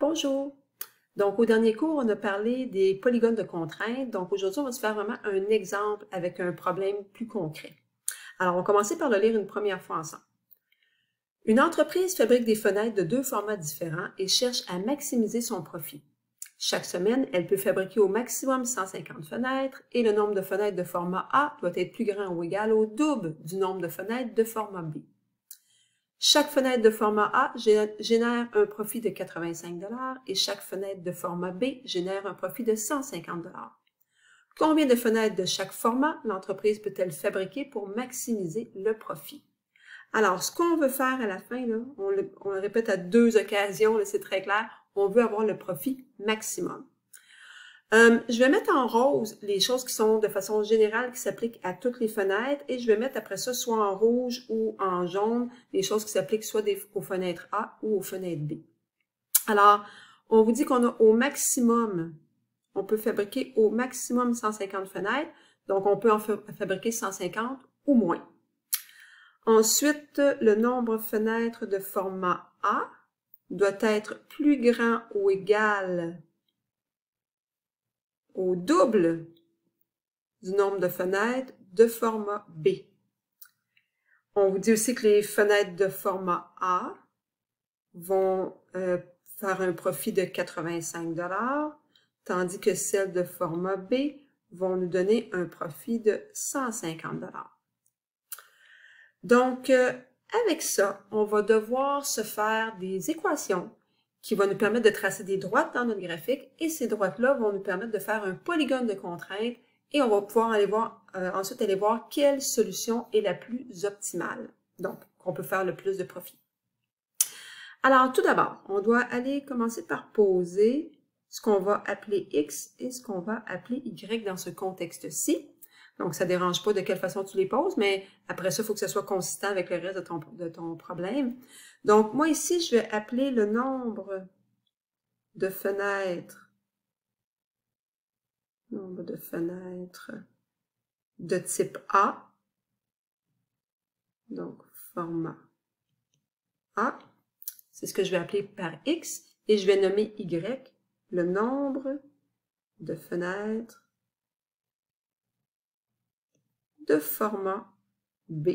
Bonjour! Donc, au dernier cours, on a parlé des polygones de contraintes. Donc, aujourd'hui, on va se faire vraiment un exemple avec un problème plus concret. Alors, on va commencer par le lire une première fois ensemble. Une entreprise fabrique des fenêtres de deux formats différents et cherche à maximiser son profit. Chaque semaine, elle peut fabriquer au maximum 150 fenêtres et le nombre de fenêtres de format A doit être plus grand ou égal au double du nombre de fenêtres de format B. Chaque fenêtre de format A génère un profit de 85 $ et chaque fenêtre de format B génère un profit de 150 $. Combien de fenêtres de chaque format l'entreprise peut-elle fabriquer pour maximiser le profit? Alors, ce qu'on veut faire à la fin, là, on le répète à deux occasions, c'est très clair, on veut avoir le profit maximum. Je vais mettre en rose les choses qui sont de façon générale qui s'appliquent à toutes les fenêtres et je vais mettre après ça soit en rouge ou en jaune les choses qui s'appliquent soit aux fenêtres A ou aux fenêtres B. Alors, on vous dit qu'on a au maximum, on peut fabriquer au maximum 150 fenêtres, donc on peut en fabriquer 150 ou moins. Ensuite, le nombre de fenêtres de format A doit être plus grand ou égal au double du nombre de fenêtres de format B. On vous dit aussi que les fenêtres de format A vont faire un profit de 85 $, tandis que celles de format B vont nous donner un profit de 150 $. Donc, avec ça, on va devoir se faire des équations qui vont nous permettre de tracer des droites dans notre graphique et ces droites-là vont nous permettre de faire un polygone de contraintes et on va pouvoir aller voir, ensuite aller voir quelle solution est la plus optimale, donc qu'on peut faire le plus de profit. Alors, tout d'abord, on doit aller commencer par poser ce qu'on va appeler X et ce qu'on va appeler Y dans ce contexte-ci. Donc, ça ne dérange pas de quelle façon tu les poses, mais après ça, il faut que ce soit consistant avec le reste de ton problème. Donc, moi ici, je vais appeler le nombre de fenêtres de type A, donc format A, c'est ce que je vais appeler par X, et je vais nommer Y le nombre de fenêtres de format B.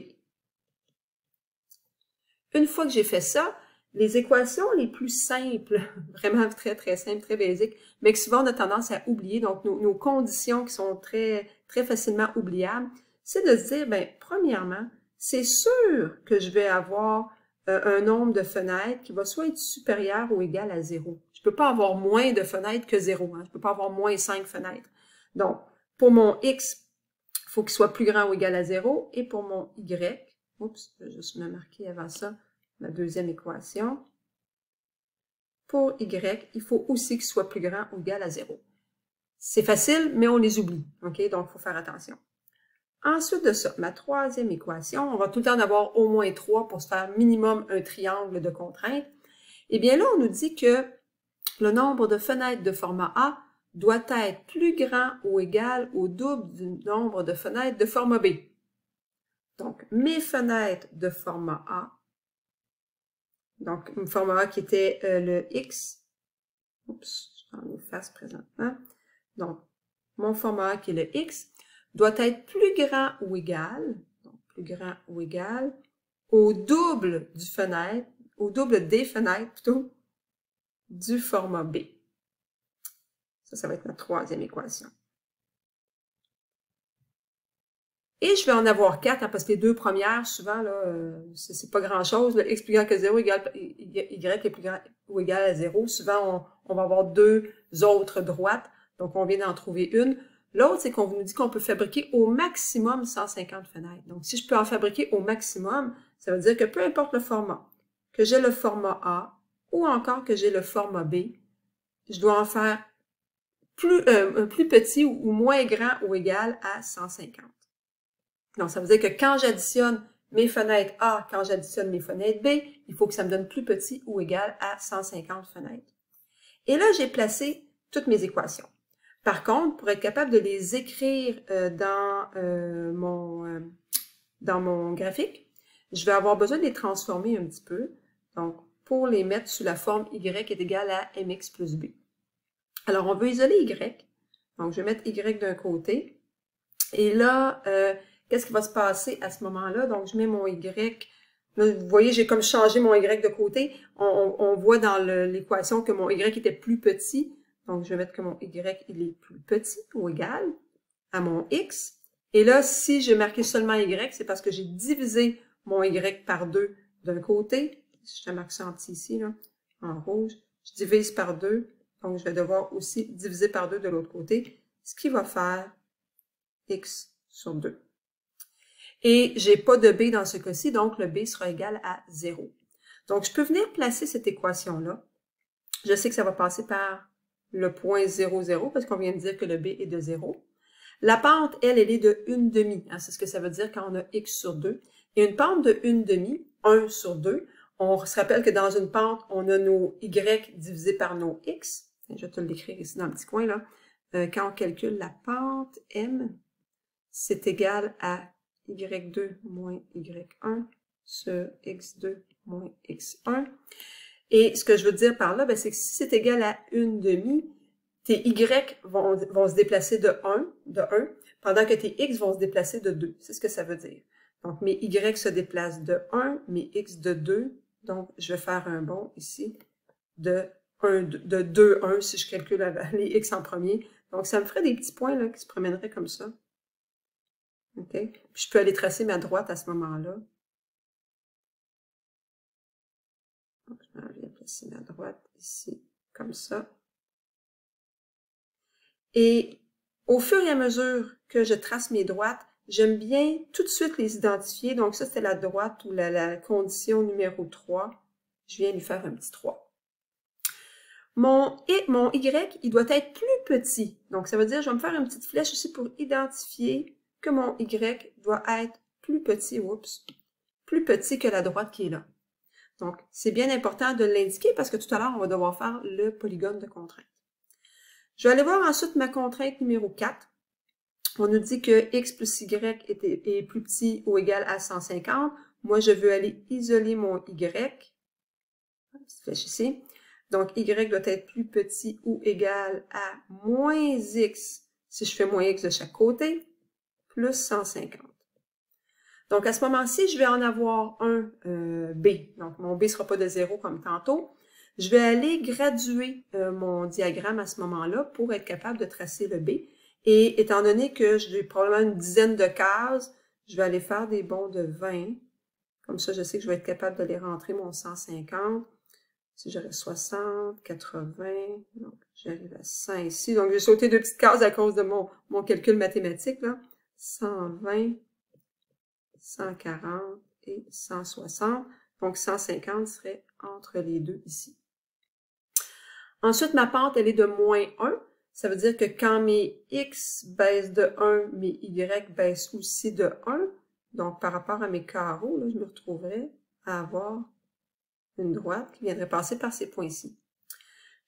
Une fois que j'ai fait ça, les équations les plus simples, vraiment très, très simples, très basiques, mais que souvent on a tendance à oublier, donc nos conditions qui sont très, très facilement oubliables, c'est de se dire, bien, premièrement, c'est sûr que je vais avoir un nombre de fenêtres qui va soit être supérieur ou égal à 0. Je ne peux pas avoir moins de fenêtres que 0. Hein? Je ne peux pas avoir moins 5 fenêtres. Donc, pour mon X, il faut qu'il soit plus grand ou égal à 0. Et pour mon Y, oups, je vais juste me marquer avant ça ma deuxième équation. Pour Y, il faut aussi qu'il soit plus grand ou égal à 0. C'est facile, mais on les oublie. OK? Donc, il faut faire attention. Ensuite de ça, ma troisième équation, on va tout le temps en avoir au moins 3 pour se faire minimum un triangle de contraintes. Eh bien là, on nous dit que le nombre de fenêtres de format A doit être plus grand ou égal au double du nombre de fenêtres de format B. Donc, mes fenêtres de format A, donc un format A qui était le X, oups, je suis en efface présentement, donc mon format A qui est le X, doit être plus grand ou égal, donc plus grand ou égal, au double du fenêtre, au double des fenêtres plutôt, du format B. Ça va être ma troisième équation. Et je vais en avoir 4, hein, parce que les deux premières, souvent, c'est pas grand-chose. X plus grand que 0 égale Y est plus grand ou égal à 0. Souvent, on va avoir deux autres droites, donc on vient d'en trouver une. L'autre, c'est qu'on nous dit qu'on peut fabriquer au maximum 150 fenêtres. Donc, si je peux en fabriquer au maximum, ça veut dire que peu importe le format, que j'ai le format A ou encore que j'ai le format B, je dois en faire plus petit ou moins grand ou égal à 150. Donc, ça veut dire que quand j'additionne mes fenêtres A, quand j'additionne mes fenêtres B, il faut que ça me donne plus petit ou égal à 150 fenêtres. Et là, j'ai placé toutes mes équations. Par contre, pour être capable de les écrire dans mon graphique, je vais avoir besoin de les transformer un petit peu. Donc, pour les mettre sous la forme y est égal à mx plus b. Alors, on veut isoler y. Donc, je vais mettre y d'un côté. Et là, qu'est-ce qui va se passer à ce moment-là? Donc, je mets mon y. Là, vous voyez, j'ai comme changé mon y de côté. On voit dans l'équation que mon y était plus petit. Donc, je vais mettre que mon y, il est plus petit ou égal à mon x. Et là, si j'ai marqué seulement y, c'est parce que j'ai divisé mon y par 2 d'un côté. Si je marque ça en petit ici, là, en rouge, je divise par 2. Donc, je vais devoir aussi diviser par 2 de l'autre côté, ce qui va faire x sur 2. Et j'ai pas de b dans ce cas-ci, donc le b sera égal à 0. Donc, je peux venir placer cette équation-là. Je sais que ça va passer par le point 0, 0, parce qu'on vient de dire que le b est de 0. La pente, elle est de 1/2. Hein, c'est ce que ça veut dire quand on a x sur 2. Et une pente de 1/2, 1 sur 2, on se rappelle que dans une pente, on a nos y divisés par nos x. Je vais te l'écrire ici dans le petit coin, là. Quand on calcule la pente m, c'est égal à y2 moins y1 sur x2 moins x1. Et ce que je veux dire par là, c'est que si c'est égal à 1/2, tes y vont se déplacer de 1, pendant que tes x vont se déplacer de 2. C'est ce que ça veut dire. Donc, mes y se déplacent de 1, mes x de 2. Donc, je vais faire un bond ici de 2, 1, si je calcule les x en premier. Donc, ça me ferait des petits points là, qui se promèneraient comme ça. OK? Puis, je peux aller tracer ma droite à ce moment-là. Donc, je vais placer ma droite ici, comme ça. Et au fur et à mesure que je trace mes droites, j'aime bien tout de suite les identifier. Donc, ça, c'était la droite ou la condition numéro 3. Je viens lui faire un petit 3. Mon y, il doit être plus petit. Donc, ça veut dire, je vais me faire une petite flèche ici pour identifier que mon y doit être plus petit, plus petit que la droite qui est là. Donc, c'est bien important de l'indiquer parce que tout à l'heure, on va devoir faire le polygone de contrainte. Je vais aller voir ensuite ma contrainte numéro 4. On nous dit que x plus y est plus petit ou égal à 150. Moi, je veux aller isoler mon y. Petite flèche ici. Donc, y doit être plus petit ou égal à moins x, si je fais moins x de chaque côté, plus 150. Donc, à ce moment-ci, je vais en avoir un b. Donc, mon b ne sera pas de 0 comme tantôt. Je vais aller graduer mon diagramme à ce moment-là pour être capable de tracer le b. Et étant donné que j'ai probablement une dizaine de cases, je vais aller faire des bonds de 20. Comme ça, je sais que je vais être capable de les rentrer mon 150. Si j'aurais 60, 80, donc j'arrive à 100 ici. Donc, j'ai sauté 2 petites cases à cause de mon calcul mathématique, là. 120, 140 et 160. Donc, 150 serait entre les deux ici. Ensuite, ma pente, elle est de moins 1. Ça veut dire que quand mes x baissent de 1, mes y baissent aussi de 1. Donc, par rapport à mes carreaux, là, je me retrouverais à avoir une droite qui viendrait passer par ces points-ci.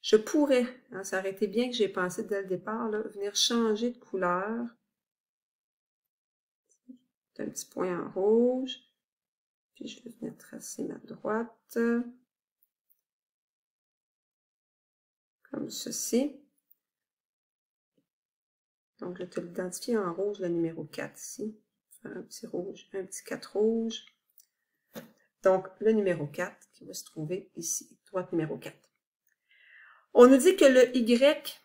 Je pourrais, hein, ça aurait été bien que j'ai pensé dès le départ, là, venir changer de couleur. Un petit point en rouge. Puis je vais venir tracer ma droite. Comme ceci. Donc, je vais te l'identifier en rouge, le numéro 4 ici. Faire un petit rouge, un petit 4 rouge. Donc, le numéro 4 qui va se trouver ici, droite numéro 4. On nous dit que le Y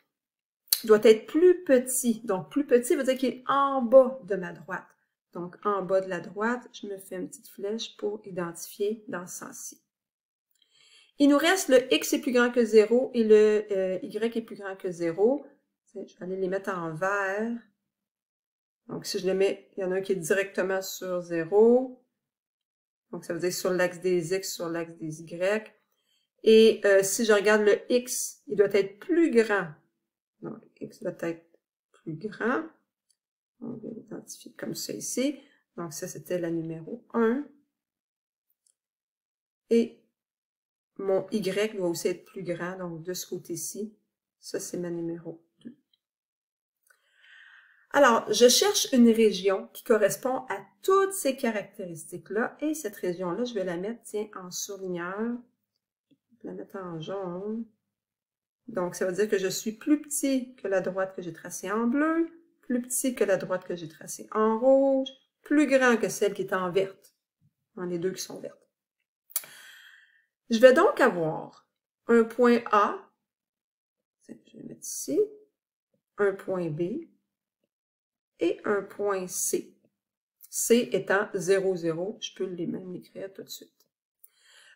doit être plus petit. Donc, plus petit veut dire qu'il est en bas de ma droite. Donc, en bas de la droite, je me fais une petite flèche pour identifier dans ce sens-ci. Il nous reste le X est plus grand que 0 et le Y est plus grand que 0. Je vais aller les mettre en vert. Donc, si je les mets, il y en a un qui est directement sur 0. Donc, ça veut dire sur l'axe des X, sur l'axe des Y. Et si je regarde le X, il doit être plus grand. Donc, X doit être plus grand. On va l'identifier comme ça ici. Donc, ça, c'était la numéro 1. Et mon Y doit aussi être plus grand, donc de ce côté-ci. Ça, c'est ma numéro 2. Alors, je cherche une région qui correspond à toutes ces caractéristiques-là. Et cette région-là, je vais la mettre, tiens, en surligneur. la mettre en jaune. Donc, ça veut dire que je suis plus petit que la droite que j'ai tracée en bleu, plus petit que la droite que j'ai tracée en rouge, plus grand que celle qui est en verte, dans les deux qui sont vertes. Je vais donc avoir un point A, je vais le mettre ici, un point B et un point C. C étant 0, 0, je peux même l'écrire tout de suite.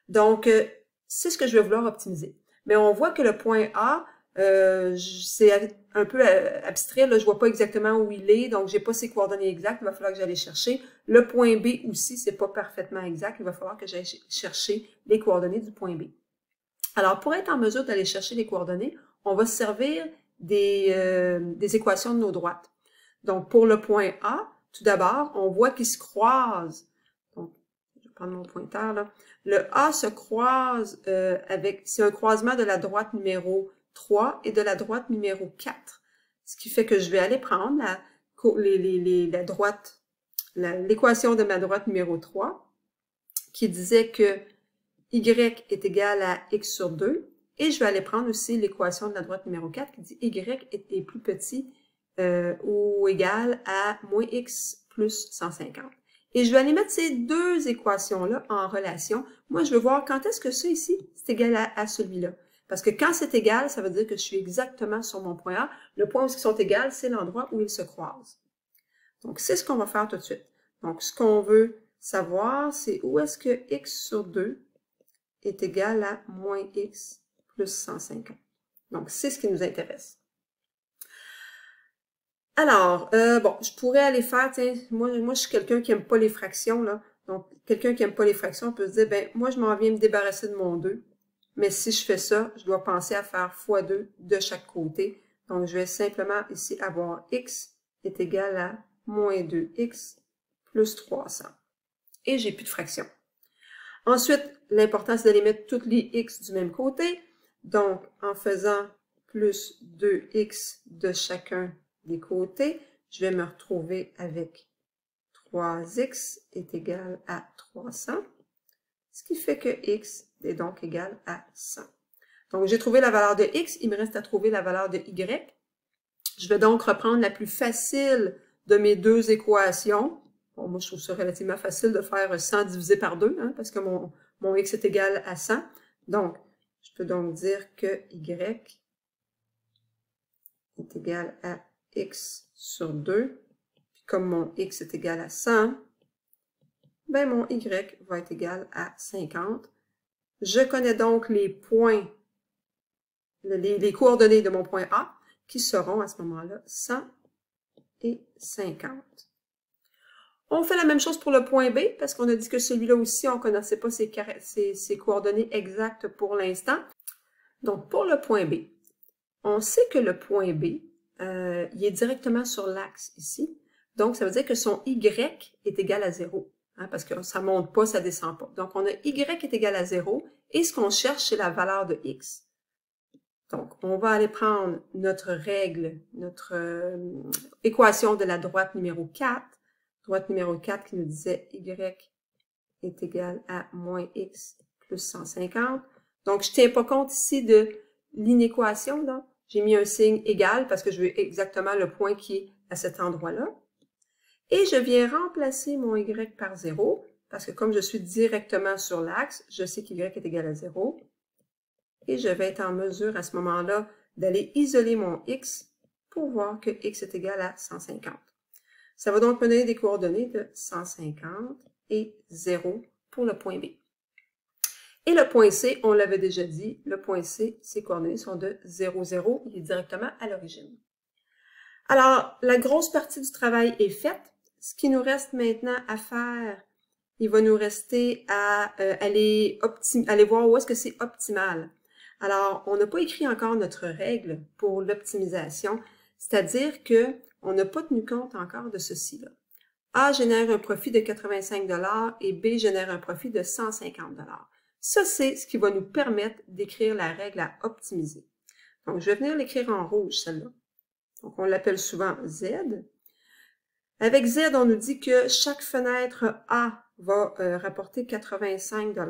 Donc, c'est ce que je vais vouloir optimiser. Mais on voit que le point A, c'est un peu abstrait, là, je vois pas exactement où il est, donc j'ai pas ses coordonnées exactes, il va falloir que j'aille chercher. Le point B aussi, c'est pas parfaitement exact, il va falloir que j'aille chercher les coordonnées du point B. Alors, pour être en mesure d'aller chercher les coordonnées, on va se servir des équations de nos droites. Donc, pour le point A, tout d'abord, on voit qu'ils se croisent. Donc, je vais prendre mon pointeur là. Le A se croise c'est un croisement de la droite numéro 3 et de la droite numéro 4. Ce qui fait que je vais aller prendre l'équation de ma droite numéro 3 qui disait que y est égal à x sur 2. Et je vais aller prendre aussi l'équation de la droite numéro 4 qui dit y est plus petit ou égal à moins x plus 150. Et je vais aller mettre ces deux équations-là en relation. Moi, je veux voir quand est-ce que ça ici, c'est égal à celui-là. Parce que quand c'est égal, ça veut dire que je suis exactement sur mon point A. Le point où ils sont égales, c'est l'endroit où ils se croisent. Donc, c'est ce qu'on va faire tout de suite. Donc, ce qu'on veut savoir, c'est où est-ce que x sur 2 est égal à moins x plus 150. Donc, c'est ce qui nous intéresse. Alors, bon, je pourrais aller faire, tiens, moi je suis quelqu'un qui n'aime pas les fractions, là. Donc, quelqu'un qui n'aime pas les fractions peut se dire, ben, moi, je m'en viens me débarrasser de mon 2. Mais si je fais ça, je dois penser à faire x2 de chaque côté. Donc, je vais simplement ici avoir x est égal à moins 2x plus 300. Et j'ai plus de fractions. Ensuite, l'important, c'est d'aller mettre toutes les x du même côté. Donc, en faisant plus 2x de chacun des côtés, je vais me retrouver avec 3x est égal à 300, ce qui fait que x est donc égal à 100. Donc, j'ai trouvé la valeur de x, il me reste à trouver la valeur de y. Je vais donc reprendre la plus facile de mes deux équations. Bon, moi, je trouve ça relativement facile de faire 100 divisé par 2, hein, parce que mon x est égal à 100. Donc, je peux donc dire que y est égal à x sur 2. Puis comme mon x est égal à 100, ben mon y va être égal à 50. Je connais donc les points, les coordonnées de mon point A, qui seront à ce moment-là 100 et 50. On fait la même chose pour le point B, parce qu'on a dit que celui-là aussi, on ne connaissait pas ses coordonnées exactes pour l'instant. Donc, pour le point B, on sait que le point B, il est directement sur l'axe ici. Donc, ça veut dire que son y est égal à 0, hein, parce que ça ne monte pas, ça ne descend pas. Donc, on a y est égal à 0, et ce qu'on cherche, c'est la valeur de x. Donc, on va aller prendre notre règle, notre équation de la droite numéro 4. Droite numéro 4 qui nous disait y est égal à moins x plus 150. Donc, je ne tiens pas compte ici de l'inéquation, là. J'ai mis un signe égal parce que je veux exactement le point qui est à cet endroit-là. Et je viens remplacer mon y par 0, parce que comme je suis directement sur l'axe, je sais qu'y est égal à 0. Et je vais être en mesure à ce moment-là d'aller isoler mon x pour voir que x est égal à 150. Ça va donc me donner des coordonnées de 150 et 0 pour le point B. Et le point C, on l'avait déjà dit, le point C, ses coordonnées sont de 0, 0, il est directement à l'origine. Alors, la grosse partie du travail est faite. Ce qui nous reste maintenant à faire, il va nous rester à aller voir où est-ce que c'est optimal. Alors, on n'a pas écrit encore notre règle pour l'optimisation, c'est-à-dire que on n'a pas tenu compte encore de ceci-là. A génère un profit de 85 $ et B génère un profit de 150 $. Ça, c'est ce qui va nous permettre d'écrire la règle à optimiser. Donc, je vais venir l'écrire en rouge, celle-là. Donc, on l'appelle souvent Z. Avec Z, on nous dit que chaque fenêtre A va rapporter 85 $.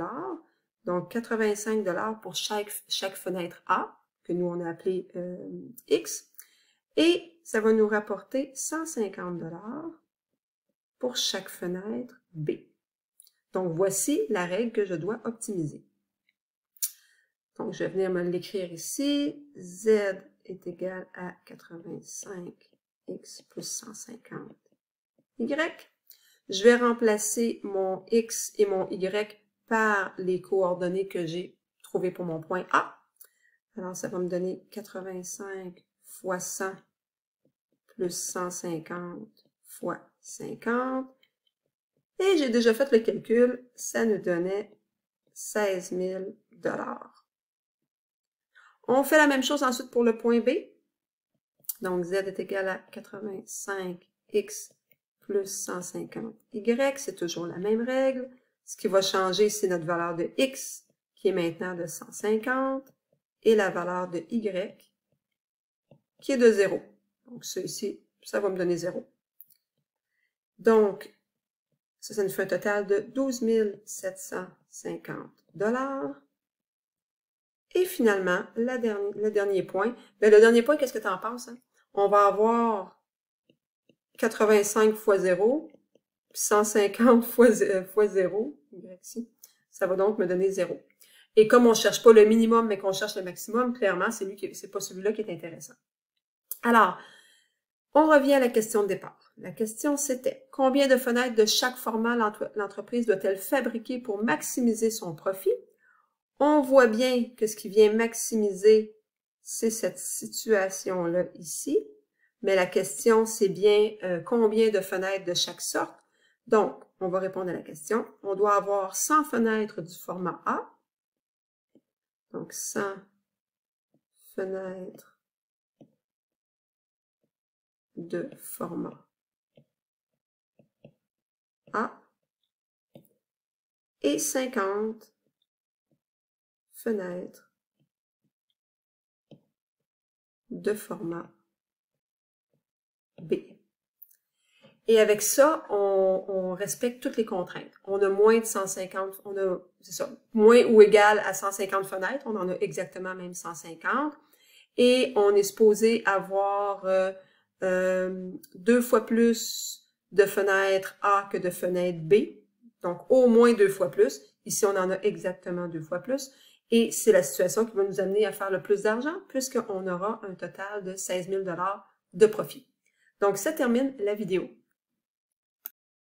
Donc, 85 $ pour chaque fenêtre A, que nous, on a appelé X. Et ça va nous rapporter 150 $ pour chaque fenêtre B. Donc, voici la règle que je dois optimiser. Donc, je vais venir me l'écrire ici. Z est égal à 85x plus 150 Y. Je vais remplacer mon X et mon Y par les coordonnées que j'ai trouvées pour mon point A. Alors, ça va me donner 85 fois 100 plus 150 fois 50. Et j'ai déjà fait le calcul, ça nous donnait 16 000 $. On fait la même chose ensuite pour le point B. Donc, Z est égal à 85x plus 150 Y. C'est toujours la même règle. Ce qui va changer, c'est notre valeur de X, qui est maintenant de 150, et la valeur de Y, qui est de 0. Donc, ça ici, ça va me donner 0. Donc, ça nous fait un total de 12 750 $. Et finalement, le dernier point. Bien, le dernier point, qu'est-ce que tu en penses? Hein? On va avoir 85 fois 0, puis 150 fois 0, ici. Ça va donc me donner 0. Et comme on ne cherche pas le minimum, mais qu'on cherche le maximum, clairement, c'est pas celui-là qui est intéressant. Alors, on revient à la question de départ. La question, c'était combien de fenêtres de chaque format l'entreprise doit-elle fabriquer pour maximiser son profit? On voit bien que ce qui vient maximiser, c'est cette situation-là ici. Mais la question, c'est bien combien de fenêtres de chaque sorte. Donc, on va répondre à la question. On doit avoir 100 fenêtres du format A. Donc, 100 fenêtres de format A et 50 fenêtres de format B. Et avec ça, on respecte toutes les contraintes. On a moins de 150, on a, c'est ça, moins ou égal à 150 fenêtres, on en a exactement même 150. Et on est supposé avoir 2 fois plus de fenêtres A que de fenêtres B. Donc, au moins 2 fois plus. Ici, on en a exactement 2 fois plus. Et c'est la situation qui va nous amener à faire le plus d'argent, puisqu'on aura un total de 16 000 $ de profit. Donc, ça termine la vidéo.